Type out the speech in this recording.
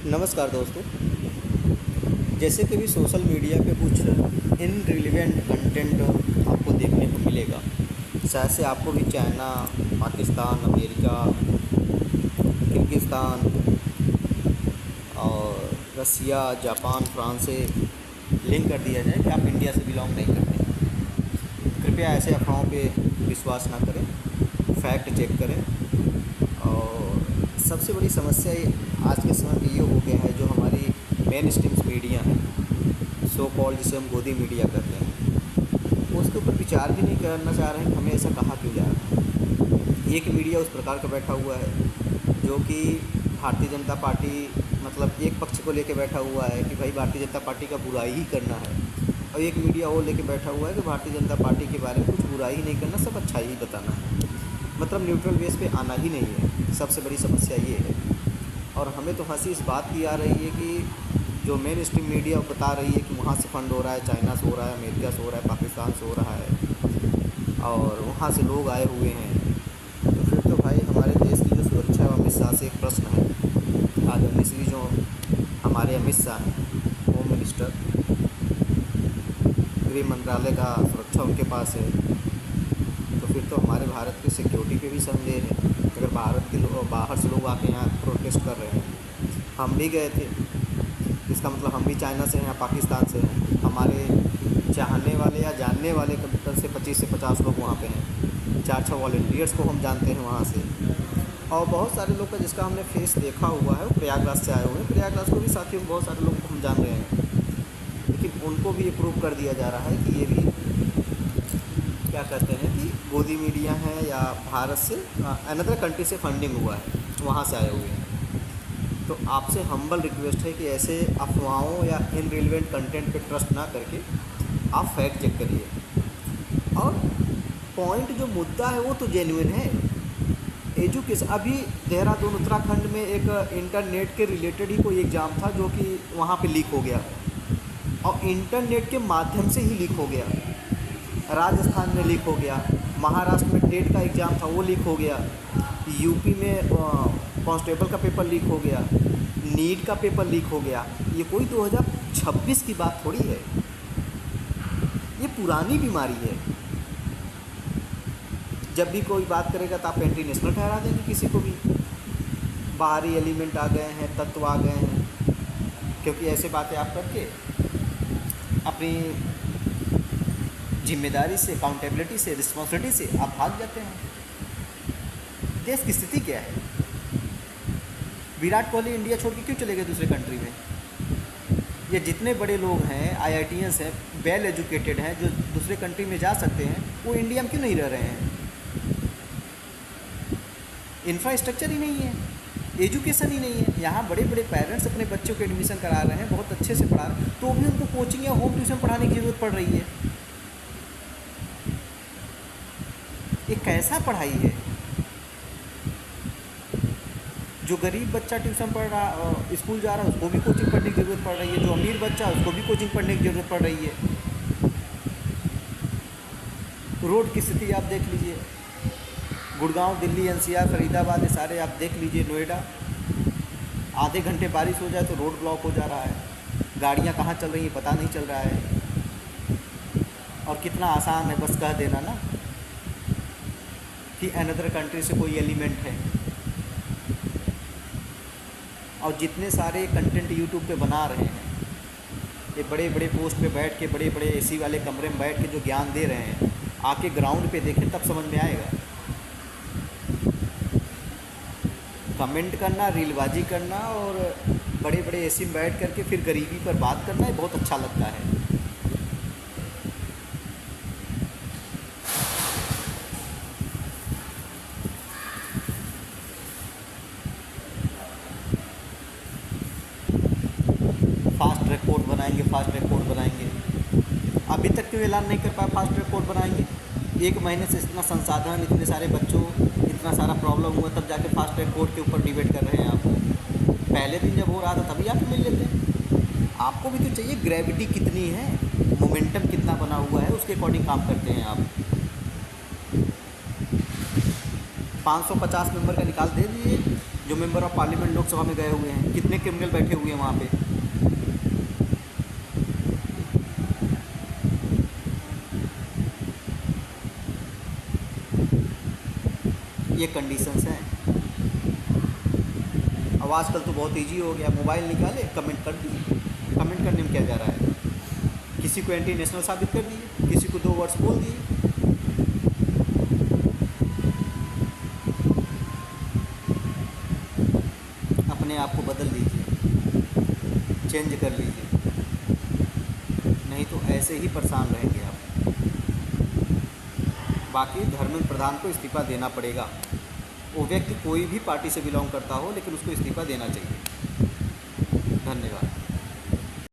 नमस्कार दोस्तों। जैसे कि भी सोशल मीडिया पे कुछ इनरिलेवेंट कंटेंट आपको देखने को मिलेगा। शायद से आपको भी चाइना, पाकिस्तान, अमेरिका, किर्गिस्तान और रसिया, जापान, फ्रांस से लिंक कर दिया जाए कि आप इंडिया से बिलोंग नहीं करते। कृपया ऐसे अफवाहों पे विश्वास ना करें, फैक्ट चेक करें। और सबसे बड़ी समस्या ये आज के समय में ये हो गया है, जो हमारी मेन स्ट्रीम मीडिया है, सो कॉल्ड, जिसे हम गोदी मीडिया कहते हैं, वो उसके ऊपर विचार भी नहीं करना चाह रहे हैं कि हमें ऐसा कहा क्यों जा रहा है। एक मीडिया उस प्रकार का बैठा हुआ है जो कि भारतीय जनता पार्टी, मतलब एक पक्ष को लेकर बैठा हुआ है कि भाई भारतीय जनता पार्टी का बुराई ही करना है, और एक मीडिया वो लेके बैठा हुआ है कि भारतीय जनता पार्टी के बारे में कुछ बुराई ही नहीं करना, सब अच्छा ही बताना है। मतलब न्यूट्रल बेस पे आना ही नहीं है। सबसे बड़ी समस्या ये है। और हमें तो हंसी इस बात की आ रही है कि जो मेन स्ट्रीम मीडिया बता रही है कि वहाँ से फंड हो रहा है, चाइना से हो रहा है, अमेरिका से हो रहा है, पाकिस्तान से हो रहा है और वहाँ से लोग आए हुए हैं, तो फिर तो भाई हमारे देश की जो सुरक्षा है, अमित शाह से एक प्रश्न है। आज इसलिए जो हमारे अमित शाह हैं, होम मिनिस्टर, गृह मंत्रालय का सुरक्षा उनके पास है, तो फिर तो हमारे भारत की सिक्योरिटी पे भी संदेह है। अगर भारत के लोग बाहर से लोग आके यहाँ प्रोटेस्ट कर रहे हैं, हम भी गए थे, इसका मतलब हम भी चाइना से हैं या पाकिस्तान से हैं। हमारे चाहने वाले या जानने वाले कम से 25 से 50 लोग वहाँ पे हैं। 4-6 वॉलंटियर्स को हम जानते हैं वहाँ से, और बहुत सारे लोग का जिसका हमने फेस देखा हुआ है वो प्रयागराज से आए हुए हैं। प्रयागराज को भी साथियों बहुत सारे लोगों को हम जान रहे हैं, लेकिन उनको भी ये प्रूव कर दिया जा रहा है कि ये भी क्या कहते हैं कि गोदी मीडिया है या भारत से अनदर कंट्री से फंडिंग हुआ है, वहाँ से आए हुए हैं। तो आपसे हम्बल रिक्वेस्ट है कि ऐसे अफवाहों या इनरिलेवेंट कंटेंट पे ट्रस्ट ना करके आप फैक्ट चेक करिए। और पॉइंट जो मुद्दा है वो तो जेन्युइन है। एजुकेशन, अभी देहरादून उत्तराखंड में एक इंटरनेट के रिलेटेड ही कोई एग्ज़ाम था जो कि वहाँ पे लीक हो गया, और इंटरनेट के माध्यम से ही लीक हो गया। राजस्थान में लीक हो गया, महाराष्ट्र में टेट का एग्ज़ाम था वो लीक हो गया, यूपी में कांस्टेबल का पेपर लीक हो गया, नीट का पेपर लीक हो गया। ये कोई 2026 की बात थोड़ी है, ये पुरानी बीमारी है। जब भी कोई बात करेगा तो आप एंटी नेशनल ठहरा देंगे किसी को भी। बाहरी एलिमेंट आ गए हैं, तत्व आ गए हैं, क्योंकि ऐसे बातें आप करके अपनी जिम्मेदारी से, अकाउंटेबिलिटी से, रिस्पॉन्सिबिलिटी से आप भाग जाते हैं। देश की स्थिति क्या है? विराट कोहली इंडिया छोड़ के क्यों चले गए दूसरे कंट्री में? ये जितने बड़े लोग हैं, IITians हैं, वेल एजुकेटेड हैं, जो दूसरे कंट्री में जा सकते हैं, वो इंडिया में क्यों नहीं रह रहे हैं? इंफ्रास्ट्रक्चर ही नहीं है, एजुकेशन ही नहीं है। यहाँ बड़े बड़े पेरेंट्स अपने बच्चों को एडमिशन करा रहे हैं, बहुत अच्छे से पढ़ा रहे हैं, तो भी उनको कोचिंग या होम ट्यूशन पढ़ाने की ज़रूरत पड़ रही है। ये कैसा पढ़ाई है? जो गरीब बच्चा ट्यूशन पढ़ रहा, स्कूल जा रहा है, उसको भी कोचिंग पढ़ने की ज़रूरत पड़ रही है। जो अमीर बच्चा है उसको भी कोचिंग पढ़ने की ज़रूरत पड़ रही है। रोड की स्थिति आप देख लीजिए, गुड़गांव, दिल्ली, NCR, फरीदाबाद, ये सारे आप देख लीजिए, नोएडा, आधे घंटे बारिश हो जाए तो रोड ब्लॉक हो जा रहा है, गाड़ियाँ कहाँ चल रही हैं पता नहीं चल रहा है। और कितना आसान है बस कह देना ना कि अनदर कंट्री से कोई एलिमेंट है। और जितने सारे कंटेंट यूट्यूब पे बना रहे हैं, ये बड़े बड़े पोस्ट पे बैठ के, बड़े बड़े AC वाले कमरे में बैठ के जो ज्ञान दे रहे हैं, आके ग्राउंड पे देखें तब समझ में आएगा। कमेंट करना, रीलबाजी करना और बड़े बड़े AC में बैठ करके फिर गरीबी पर बात करना, ये बहुत अच्छा लगता है। फास्ट ट्रैक कोर्ट बनाएंगे, फास्ट ट्रैक कोर्ट बनाएंगे। अभी तक क्यों ऐलान नहीं कर पाए फास्ट ट्रैक कोर्ट बनाएंगे? 1 महीने से इतना संसाधन, इतने सारे बच्चों, इतना सारा प्रॉब्लम हुआ, तब जाके फास्ट ट्रैक कोर्ट के ऊपर डिबेट कर रहे हैं आप। पहले दिन जब हो रहा था तभी आप मिल लेते हैं। आपको भी तो चाहिए ग्रेविटी कितनी है, मोमेंटम कितना बना हुआ है, उसके अकॉर्डिंग काम करते हैं आप। 550 मेंबर का निकाल दे दिए, जो मेंबर ऑफ पार्लियामेंट लोकसभा में गए हुए हैं, कितने क्रिमिनल बैठे हुए हैं वहाँ पे। ये कंडीशंस हैं। अब आजकल तो बहुत ईजी हो गया, मोबाइल निकाले कमेंट कर दिए। कमेंट करने में क्या जा रहा है, किसी को एंटी नेशनल साबित कर दिए, किसी को 2 वर्ड्स बोल दिए। अपने आप को बदल लीजिए, चेंज कर लीजिए, नहीं तो ऐसे ही परेशान रहेंगे आप। बाकी धर्मेंद्र प्रधान को इस्तीफ़ा देना पड़ेगा। वो व्यक्ति कोई भी पार्टी से बिलोंग करता हो, लेकिन उसको इस्तीफ़ा देना चाहिए। धन्यवाद।